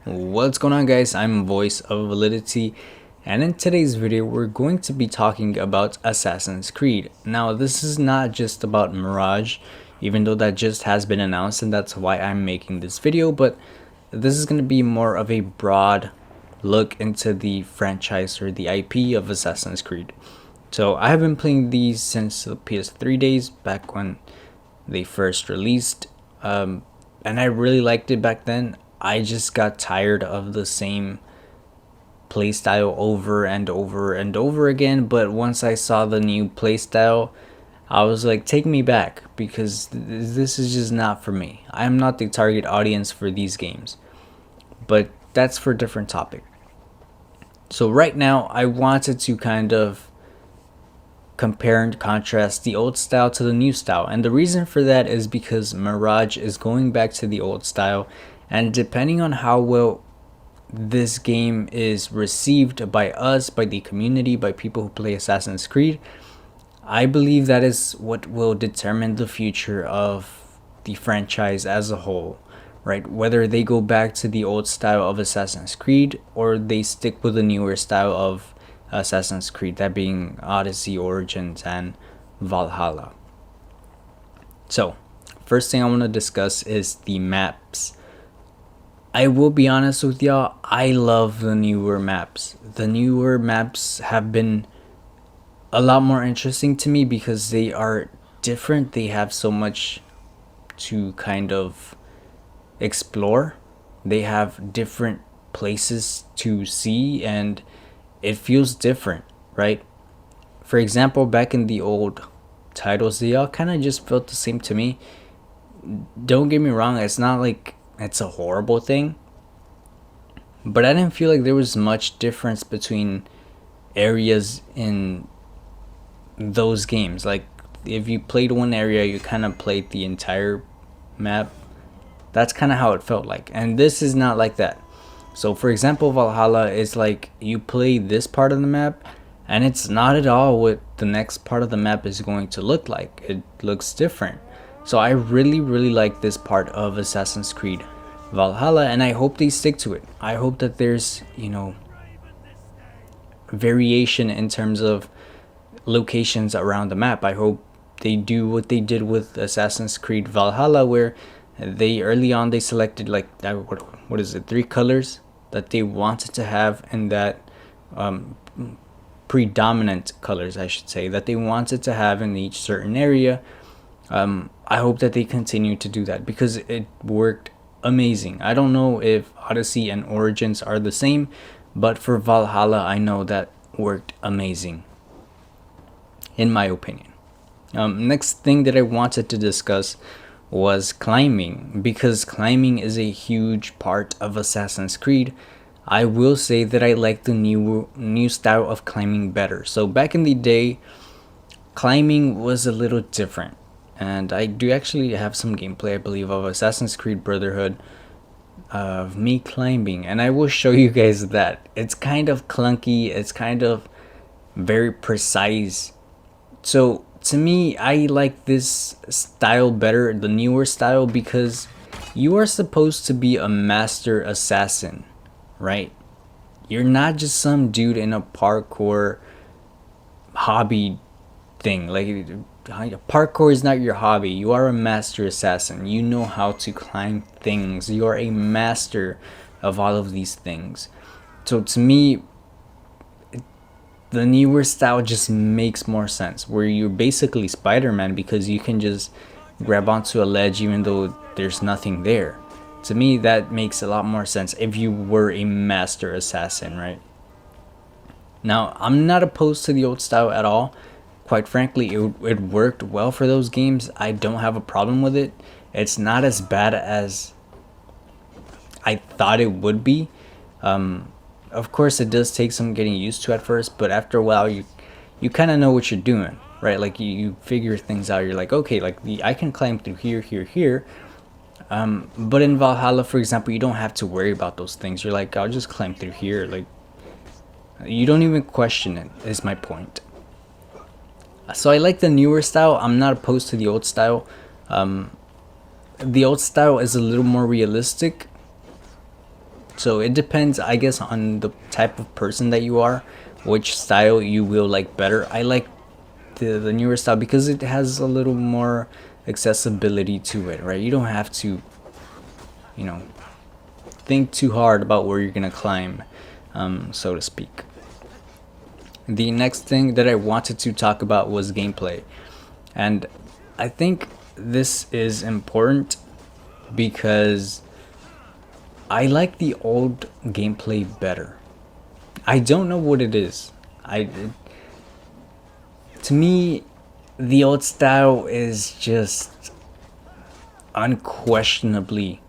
What's going on, guys? I'm Voice of Validity, and in today's video we're going to be talking about Assassin's Creed. Now this is not just about Mirage, even though that just has been announced and that's why I'm making this video, but this is going to be more of a broad look into the franchise or the IP of Assassin's Creed. So I have been playing these since the PS3 days, back when they first released, and I really liked it back then. I just got tired of the same playstyle over and over and over again. But once I saw the new playstyle, I was like, take me back, because this is just not for me. I am not the target audience for these games. But that's for a different topic. So right now, I wanted to kind of compare and contrast the old style to the new style. And the reason for that is because Mirage is going back to the old style, and depending on how well this game is received by us, by the community, by people who play Assassin's Creed, I believe that is what will determine the future of the franchise as a whole, right? Whether they go back to the old style of Assassin's Creed or they stick with the newer style of Assassin's Creed, that being Odyssey, Origins, and Valhalla. So, first thing I want to discuss is the maps. I will be honest with y'all, I love the newer maps. The newer maps have been a lot more interesting to me because they are different. They have so much to kind of explore. They have different places to see, and it feels different, right? For example, back in the old titles, they all kind of just felt the same to me. Don't get me wrong, it's not like it's a horrible thing, but I didn't feel like there was much difference between areas in those games. Like, if you played one area, you kind of played the entire map. That's kind of how it felt like, and this is not like that. So for example, Valhalla is like you play this part of the map and it's not at all what the next part of the map is going to look like. It looks different. So I really like this part of Assassin's Creed Valhalla, and I hope they stick to it. I hope that there's, variation in terms of locations around the map. I hope they do what they did with Assassin's Creed Valhalla, where they early on they selected like what is it, 3 colors that they wanted to have, and that predominant colors, I should say, that they wanted to have in each certain area. I hope that they continue to do that because it worked amazing. I don't know if Odyssey and Origins are the same, but for Valhalla I know that worked amazing, in my opinion. Next thing that I wanted to discuss was climbing, because climbing is a huge part of Assassin's Creed. I will say that I like the new style of climbing better. So back in the day, climbing was a little different, and I do actually have some gameplay, I believe, of Assassin's Creed Brotherhood of me climbing, and I will show you guys that. It's kind of clunky, it's kind of very precise. So to me, I like this style better, the newer style, because you are supposed to be a master assassin, right? You're not just some dude in a parkour hobby thing. Like, parkour is not your hobby. You are a master assassin. You know how to climb things. You are a master of all of these things. So to me, the newer style just makes more sense, where you're basically Spider-Man because you can just grab onto a ledge even though there's nothing there. To me, that makes a lot more sense if you were a master assassin, right? Now, I'm not opposed to the old style at all. Quite frankly, it worked well for those games. I don't have a problem with it. It's not as bad as I thought it would be. Of course, it does take some getting used to at first, but after a while, you kind of know what you're doing, right? Like you figure things out. You're like, okay, like I can climb through here. But in Valhalla, for example, you don't have to worry about those things. You're like, I'll just climb through here. Like, you don't even question it, is my point. So I like the newer style. I'm not opposed to the old style. The old style is a little more realistic, So it depends, I guess, on the type of person that you are, which style you will like better. I like the newer style because it has a little more accessibility to it, right? You don't have to, you know, think too hard about where you're gonna climb, so to speak. The next thing that I wanted to talk about was gameplay, and I think this is important because I like the old gameplay better. I don't know what it is. To me, the old style is just unquestionably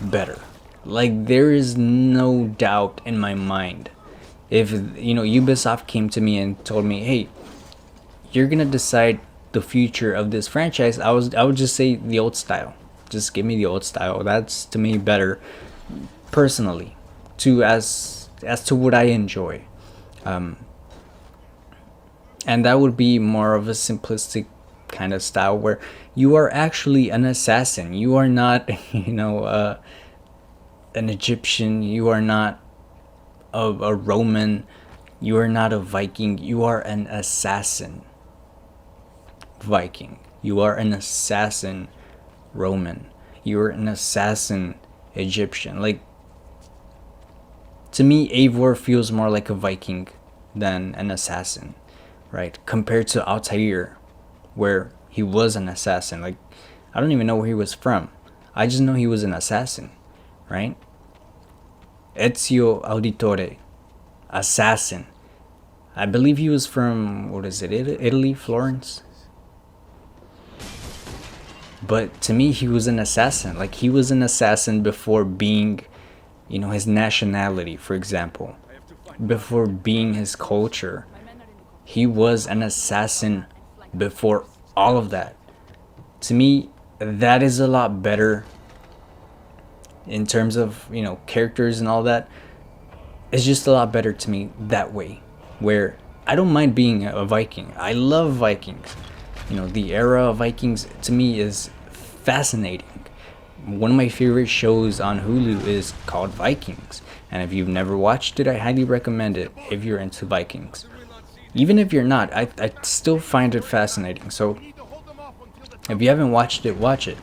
better. Like, there is no doubt in my mind. If, you know, Ubisoft came to me and told me, hey, you're gonna decide the future of this franchise, I would just say the old style. Just give me the old style. That's to me better, personally, to as to what I enjoy. And that would be more of a simplistic kind of style where you are actually an assassin. You are not, you know, an Egyptian. You are not a Roman. You are not a Viking. You are an assassin Viking. You are an assassin Roman. You are an assassin Egyptian. Like, to me, Eivor feels more like a Viking than an assassin, right? Compared to Altair, where he was an assassin. Like, I don't even know where he was from. I just know he was an assassin, right? Ezio Auditore, assassin. I believe he was from, what is it, Italy, Florence? But to me, he was an assassin. Like, he was an assassin before being, you know, his nationality, for example. Before being his culture. He was an assassin before all of that. To me, that is a lot better in terms of, you know, characters and all that. It's just a lot better to me that way, where I don't mind being a Viking. I love Vikings. You know, the era of Vikings to me is fascinating. One of my favorite shows on Hulu is called Vikings, and if you've never watched it, I highly recommend it if you're into Vikings. Even if you're not, I still find it fascinating. So if you haven't watched it, watch it.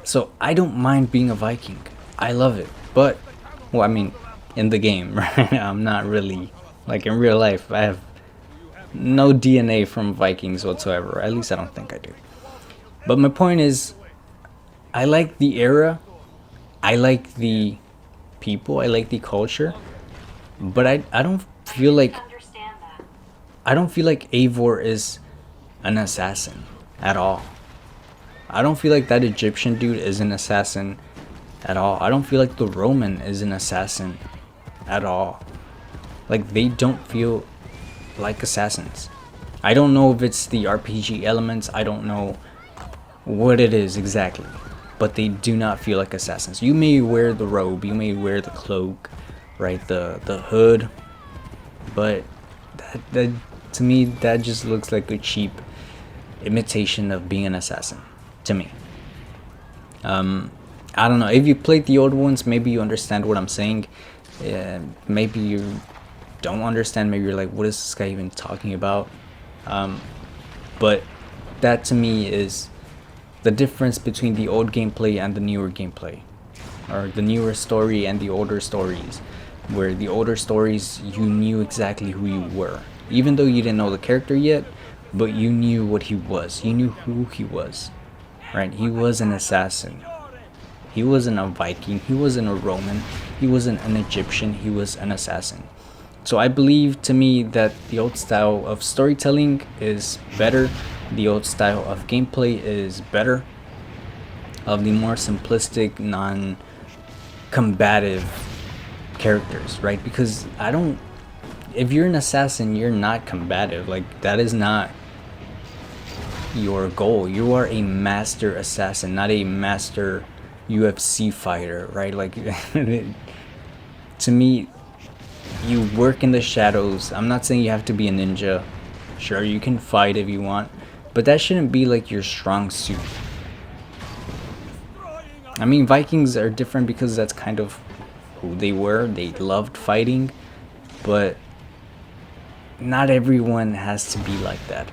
So I don't mind being a Viking. I love it. But, well, I mean, in the game, right? I'm not really, like, in real life, I have no DNA from Vikings whatsoever. At least I don't think I do. But my point is, I like the era. I like the people. I like the culture. But I don't feel like Eivor is an assassin at all. I don't feel like that Egyptian dude is an assassin at all. I don't feel like the Roman is an assassin at all. Like, they don't feel like assassins. I don't know if it's the RPG elements. I don't know what it is exactly. But they do not feel like assassins. You may wear the robe. You may wear the cloak. Right? The hood. But that to me, that just looks like a cheap imitation of being an assassin. To me. I don't know. If you played the old ones, maybe you understand what I'm saying. Maybe you don't understand. Maybe you're like, what is this guy even talking about? But that to me is the difference between the old gameplay and the newer gameplay. Or the newer story and the older stories. Where the older stories, you knew exactly who you were. Even though you didn't know the character yet, but you knew what he was. You knew who he was. Right? He was an assassin. He wasn't a Viking. He wasn't a Roman. He wasn't an Egyptian. He was an assassin. So I believe, to me, that the old style of storytelling is better. The old style of gameplay is better. Of the more simplistic, non-combative characters, right? Because if you're an assassin, you're not combative. Like, that is not your goal. You are a master assassin, not a master UFC fighter, right? Like, to me, you work in the shadows. I'm not saying you have to be a ninja. Sure, you can fight if you want, but that shouldn't be like your strong suit. I mean, Vikings are different because that's kind of who they were. They loved fighting, but not everyone has to be like that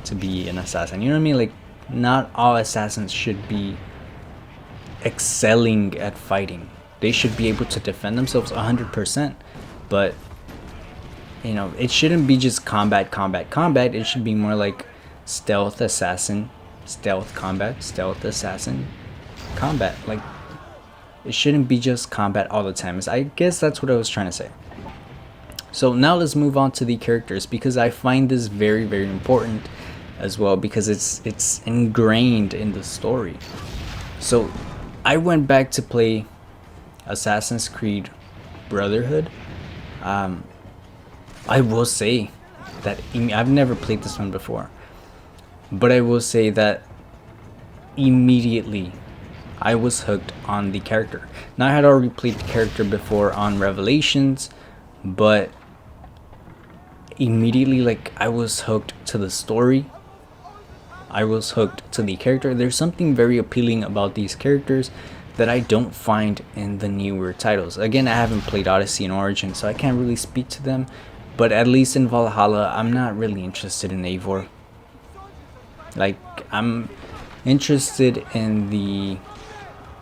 to be an assassin. You know what I mean? Like, not all assassins should be excelling at fighting. They should be able to defend themselves 100%, but you know, it shouldn't be just combat, combat, combat. It should be more like stealth assassin, stealth combat, stealth assassin, combat. Like, it shouldn't be just combat all the time. I guess that's what I was trying to say. So now let's move on to the characters, because I find this very, very important as well, because it's ingrained in the story. So I went back to play Assassin's Creed Brotherhood. I will say that I've never played this one before, but I will say that immediately I was hooked on the character. Now, I had already played the character before on Revelations, but immediately, like, I was hooked to the story. I was hooked to the character. There's something very appealing about these characters that I don't find in the newer titles. Again, I haven't played Odyssey and Origin, so I can't really speak to them, but at least in Valhalla, I'm not really interested in Eivor. Like, I'm interested in the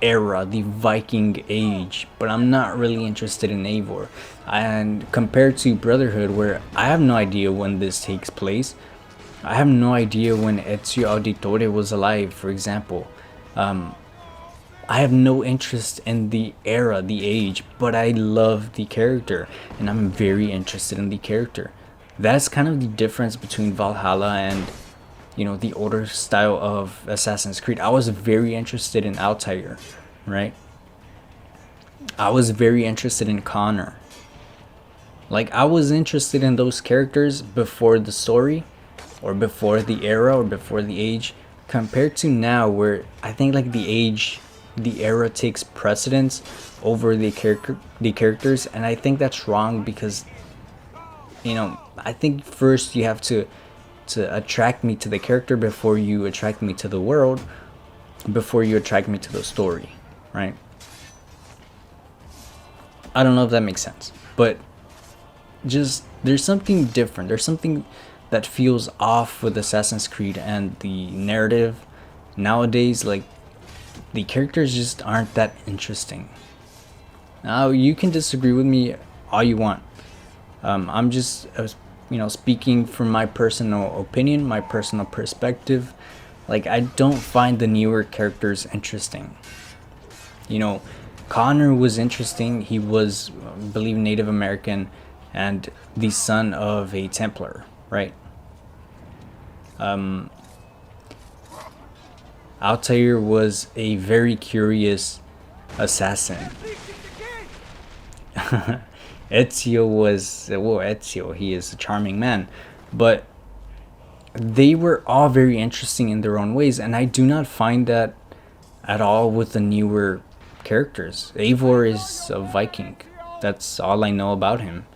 era, the Viking age, but I'm not really interested in Eivor. And compared to Brotherhood, where I have no idea when this takes place, I have no idea when Ezio Auditore was alive, for example. I have no interest in the era, the age, but I love the character, and I'm very interested in the character. That's kind of the difference between Valhalla and, you know, the older style of Assassin's Creed. I was very interested in Altair, right? I was very interested in Connor. Like, I was interested in those characters before the story, or before the era, or before the age, compared to now, where I think, like, the era takes precedence over the characters, and I think that's wrong, because, you know, I think first you have to attract me to the character before you attract me to the world, before you attract me to the story, right? I don't know if that makes sense, but just, there's something different. There's something that feels off with Assassin's Creed and the narrative nowadays. Like, the characters just aren't that interesting. Now, you can disagree with me all you want. I'm just, you know, speaking from my personal opinion, my personal perspective. Like, I don't find the newer characters interesting. You know, Connor was interesting. He was, I believe, Native American and the son of a Templar, right? Altair was a very curious assassin. Ezio was, well, Ezio, he is a charming man, but they were all very interesting in their own ways, and I do not find that at all with the newer characters. Eivor is a Viking. That's all I know about him.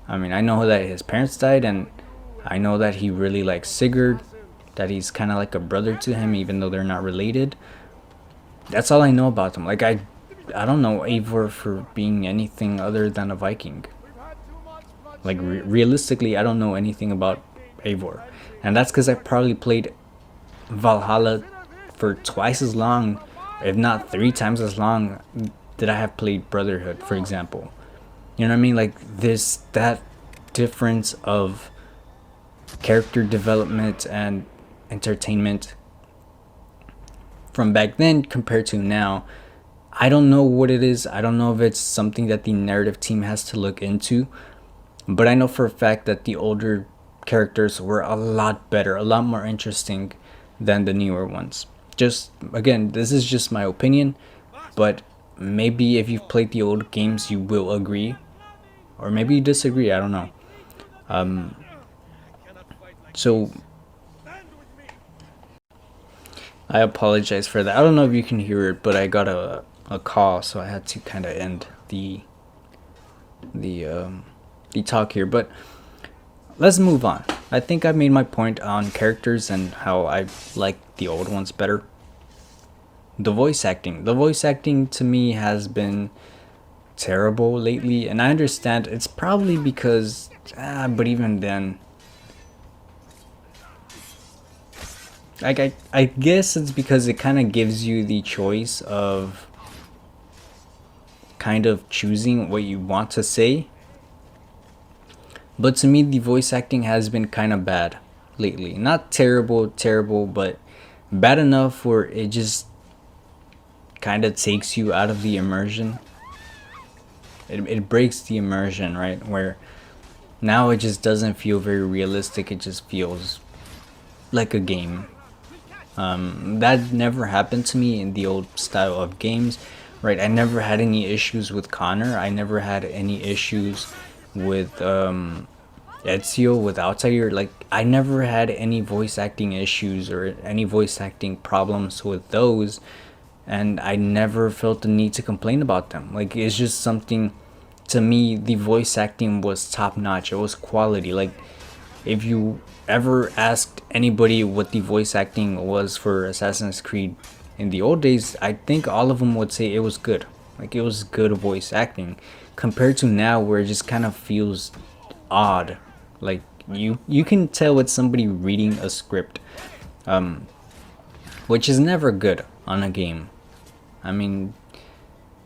I mean, I know that his parents died, and I know that he really likes Sigurd, that he's kind of like a brother to him, even though they're not related. That's all I know about him. Like, I don't know Eivor for being anything other than a Viking. Like, realistically, I don't know anything about Eivor. And that's because I probably played Valhalla for twice as long, if not 3 times as long, that I have played Brotherhood, for example. You know what I mean? Like, there's that difference of character development and entertainment from back then compared to now. I don't know what it is. I don't know if it's something that the narrative team has to look into, but I know for a fact that the older characters were a lot better, a lot more interesting than the newer ones. Just, again, this is just my opinion, but maybe if you've played the old games you will agree, or maybe you disagree. I don't know. So I apologize for that. I don't know if you can hear it, but I got a call, so I had to kind of end the talk here. But let's move on. I think I made my point on characters and how I like the old ones better. The voice acting to me has been terrible lately, and I understand it's probably because, but even then, like I guess it's because it kind of gives you the choice of kind of choosing what you want to say. But to me, the voice acting has been kind of bad lately. Not terrible, but bad enough where it just kind of takes you out of the immersion. It breaks the immersion, right? Where now it just doesn't feel very realistic. It just feels like a game. That never happened to me in the old style of games, right? I never had any issues with Connor. I never had any issues with Ezio, with Altair. Like, I never had any voice acting issues or any voice acting problems with those, and I never felt the need to complain about them. Like, it's just something, to me, the voice acting was top notch. It was quality. Like, if you ever asked anybody what the voice acting was for Assassin's Creed in the old days, I think all of them would say it was good. Like, it was good voice acting compared to now where it just kind of feels odd. Like, you can tell it's somebody reading a script, which is never good on a game. I mean,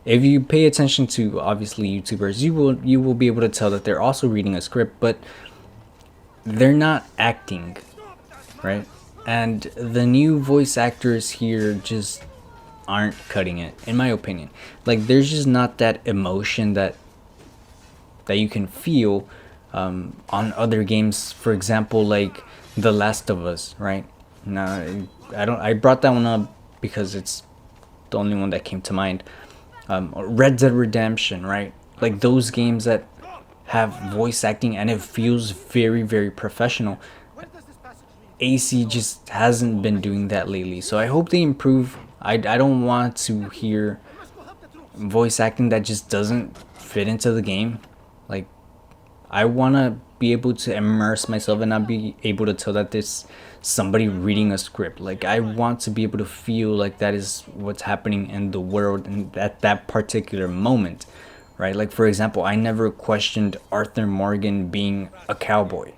if you pay attention to obviously YouTubers, you will be able to tell that they're also reading a script, but they're not acting, right? And the new voice actors here just aren't cutting it, in my opinion. Like, there's just not that emotion that you can feel on other games. For example, like The Last of Us, right? Now, I brought that one up because it's the only one that came to mind. Red Dead Redemption, right? Like those games that have voice acting and it feels very professional. AC just hasn't been doing that lately, so I hope they improve. I don't want to hear voice acting that just doesn't fit into the game. Like, I want to be able to immerse myself and not be able to tell that there's somebody reading a script. Like, I want to be able to feel like that is what's happening in the world and at that particular moment, right? Like, for example, I never questioned Arthur Morgan being a cowboy.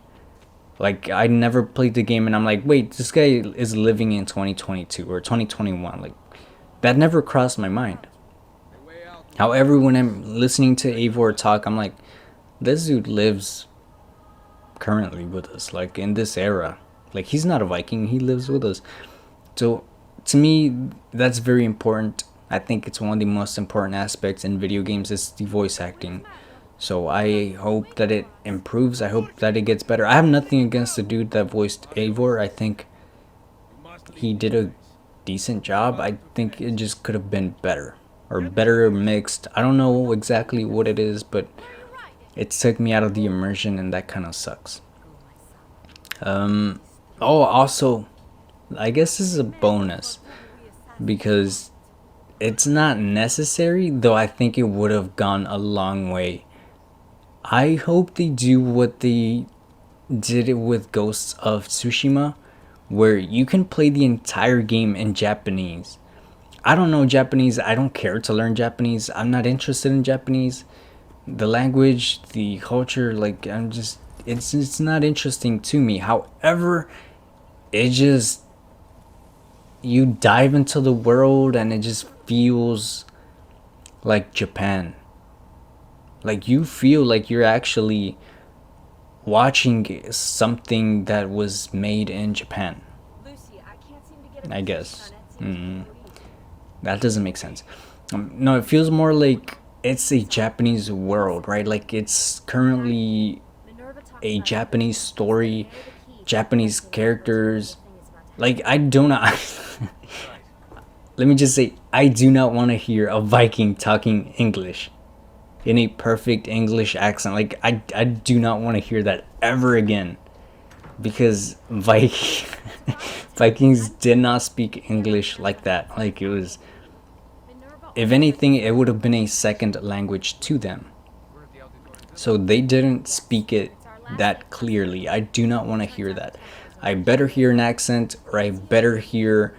Like, I never played the game and I'm like, wait, this guy is living in 2022 or 2021. Like, that never crossed my mind. However, when I'm listening to Eivor talk, I'm like, this dude lives currently with us, like in this era. Like, he's not a Viking, he lives with us. So to me, that's very important. I think it's one of the most important aspects in video games is the voice acting. So I hope that it improves. I hope that it gets better. I have nothing against the dude that voiced Eivor. I think he did a decent job. I think it just could have been better or better mixed. I don't know exactly what it is, but it took me out of the immersion and that kind of sucks. Oh, also, I guess this is a bonus because it's not necessary, though I think it would have gone a long way. I hope they do what they did it with Ghosts of Tsushima, where you can play the entire game in Japanese. I don't know Japanese. I don't care to learn Japanese. I'm not interested in Japanese. The language, the culture, like, I'm just, it's not interesting to me. However, it just, you dive into the world and it just feels like Japan. Like, you feel like you're actually watching something that was made in Japan, I guess. That doesn't make sense. No, it feels more like it's a Japanese world, right? Like, it's currently a Japanese story, Japanese characters. Like, I do not let me just say, I do not want to hear a Viking talking English in a perfect English accent. Like, I do not want to hear that ever again, because Vikings did not speak English like that. Like, it was, if anything, it would have been a second language to them. So they didn't speak it that clearly. I do not want to hear that. I better hear an accent, or I better hear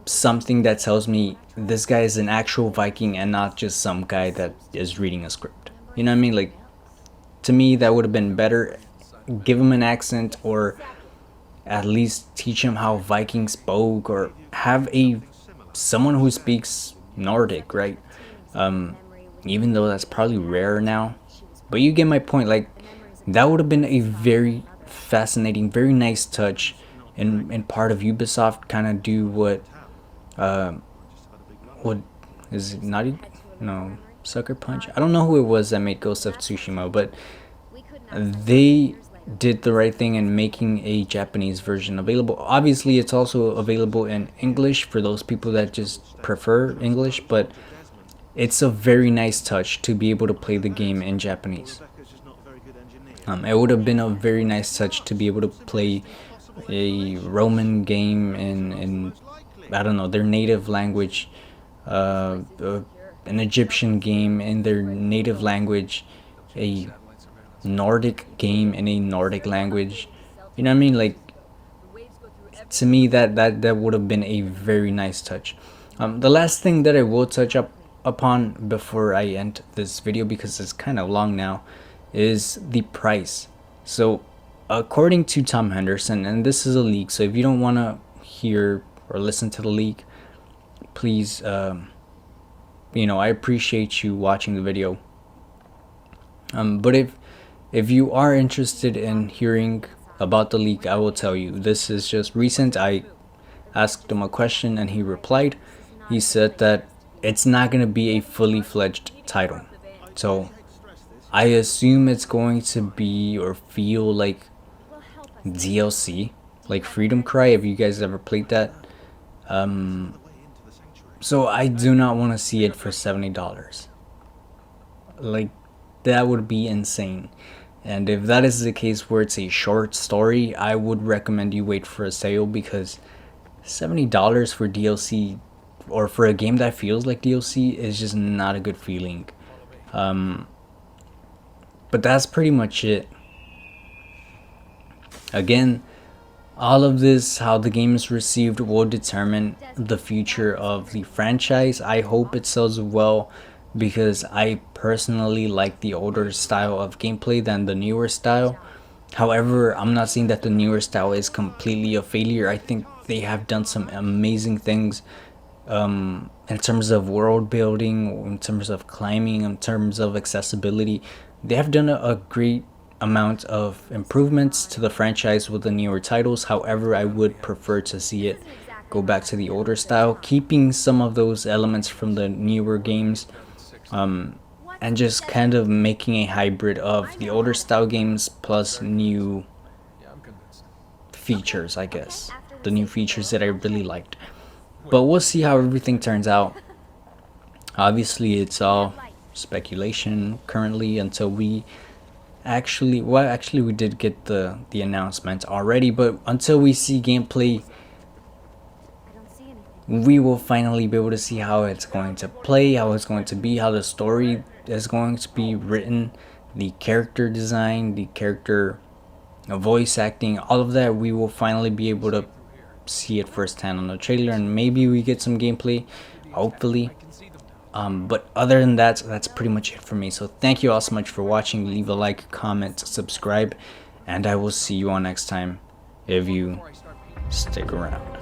something that tells me this guy is an actual Viking and not just some guy that is reading a script. You know what I mean? Like, to me, that would have been better. Give him an accent, or at least teach him how Vikings spoke, or have a someone who speaks Nordic, right? Even though that's probably rare now, but you get my point. Like, that would have been a very fascinating, very nice touch, and part of Ubisoft kind of do what is it, Naughty? No, Sucker Punch. I don't know who it was that made Ghost of Tsushima, but they did the right thing in making a Japanese version available. Obviously, it's also available in English for those people that just prefer English, but it's a very nice touch to be able to play the game in Japanese. It would have been a very nice touch to be able to play a Roman game in I don't know, their native language, an Egyptian game in their native language, a Nordic game in a Nordic language. You know what I mean? Like, to me, that would have been a very nice touch. The last thing that I will touch upon before I end this video, because it's kind of long now, is the price. So, according to Tom Henderson, and this is a leak, so if you don't want to hear or listen to the leak, please, I appreciate you watching the video. But if you are interested in hearing about the leak, I will tell you. This is just recent. I asked him a question and he replied. He said that it's not going to be a fully fledged title. So I assume it's going to be or feel like DLC, like Freedom Cry, if you guys ever played that. So I do not want to see it for $70. Like, that would be insane. And if that is the case where it's a short story, I would recommend you wait for a sale, because $70 for DLC, or for a game that feels like DLC, is just not a good feeling. But that's pretty much it. Again, all of this, how the game is received, will determine the future of the franchise. I hope it sells well, because I personally like the older style of gameplay than the newer style. However, I'm not saying that the newer style is completely a failure. I think they have done some amazing things in terms of world building, in terms of climbing, in terms of accessibility. They have done a great amount of improvements to the franchise with the newer titles. However, I would prefer to see it go back to the older style, keeping some of those elements from the newer games, and just kind of making a hybrid of the older style games plus new features, I guess. The new features that I really liked. But we'll see how everything turns out. Obviously, it's all speculation currently until we actually we did get the announcement already, but until we see gameplay, we will finally be able to see how it's going to play, how it's going to be, how the story is going to be written, the character design, the character voice acting, all of that. We will finally be able to see it firsthand on the trailer, and maybe we get some gameplay, hopefully. But other than that, that's pretty much it for me. So thank you all so much for watching. Leave a like, comment, subscribe, and I will see you all next time if you stick around.